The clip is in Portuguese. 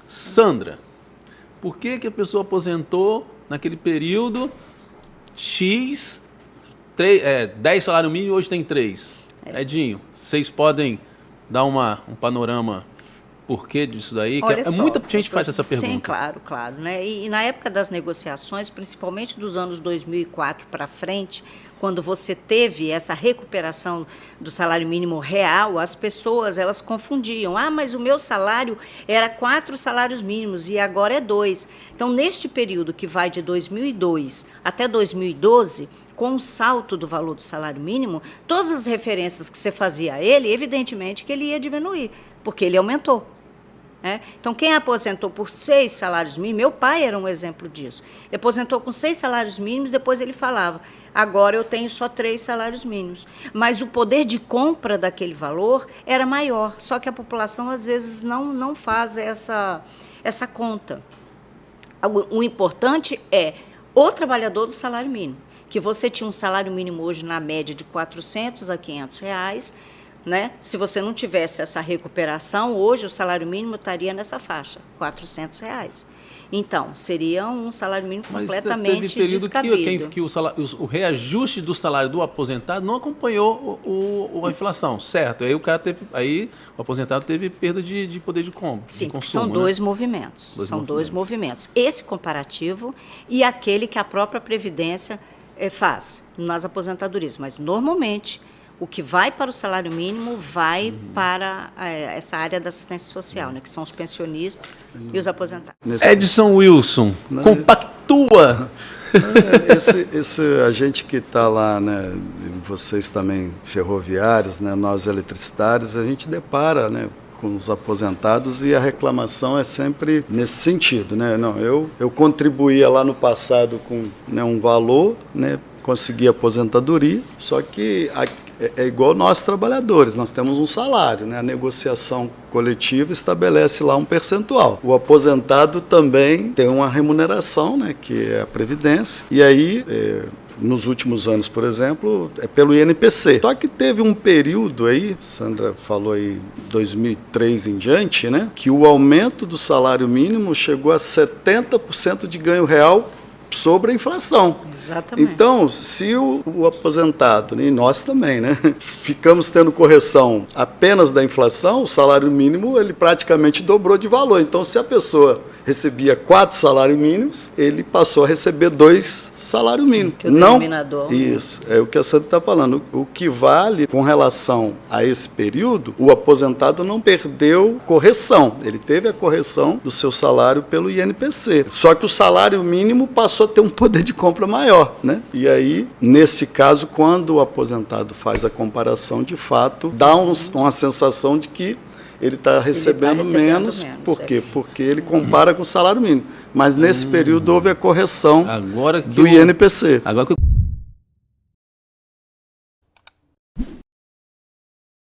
Sandra, por que a pessoa aposentou naquele período X, 10 salário mínimo, hoje tem 3? Edinho, vocês podem dar um panorama porquê disso daí? Olha só, muita gente faz essa pergunta. Sim, claro. Né? E na época das negociações, principalmente dos anos 2004 para frente, quando você teve essa recuperação do salário mínimo real, as pessoas elas confundiam. Mas o meu salário era 4 salários mínimos e agora é 2. Então, neste período que vai de 2002 até 2012, com o salto do valor do salário mínimo, todas as referências que você fazia a ele, evidentemente que ele ia diminuir, porque ele aumentou. Então, quem aposentou por 6 salários mínimos, meu pai era um exemplo disso. Ele aposentou com 6 salários mínimos, depois ele falava, agora eu tenho só 3 salários mínimos. Mas o poder de compra daquele valor era maior, só que a população, às vezes, não faz essa conta. O importante é o trabalhador do salário mínimo, que você tinha um salário mínimo hoje, na média, de R$400 a R$500, né? Se você não tivesse essa recuperação, hoje o salário mínimo estaria nessa faixa, R$400. Então, seria um salário mínimo completamente descabido. Que o reajuste do salário do aposentado não acompanhou a inflação, certo? Aí o aposentado teve perda de poder de compra. Sim, de consumo, são dois movimentos. Dois movimentos. Esse comparativo e aquele que a própria Previdência faz nas aposentadorias. Mas, normalmente, o que vai para o salário mínimo vai para essa área da assistência social, né, que são os pensionistas e os aposentados. Edson Wilson, compactua! A gente que está lá, né, vocês também ferroviários, né, nós eletricitários, a gente depara, né, com os aposentados e a reclamação é sempre nesse sentido, né? Não, eu contribuía lá no passado com, né, um valor, né, consegui aposentadoria, só que é igual nós trabalhadores, nós temos um salário, né? A negociação coletiva estabelece lá um percentual. O aposentado também tem uma remuneração, né, que é a Previdência, e aí nos últimos anos, por exemplo, é pelo INPC. Só que teve um período aí, Sandra falou aí, 2003 em diante, né, que o aumento do salário mínimo chegou a 70% de ganho real sobre a inflação. Exatamente. Então, se o aposentado, né, e nós também, né, ficamos tendo correção apenas da inflação, o salário mínimo ele praticamente dobrou de valor. Então, se a pessoa recebia 4 salários mínimos, ele passou a receber 2 salários mínimos. Que o denominador. Isso, é o que a Sandra está falando. O que vale com relação a esse período, o aposentado não perdeu correção. Ele teve a correção do seu salário pelo INPC. Só que o salário mínimo passou a ter um poder de compra maior, né? E aí, nesse caso, quando o aposentado faz a comparação, de fato, dá uma sensação de que ele está recebendo menos. Por quê? Porque ele compara com o salário mínimo. Mas nesse período houve a correção do INPC. Agora que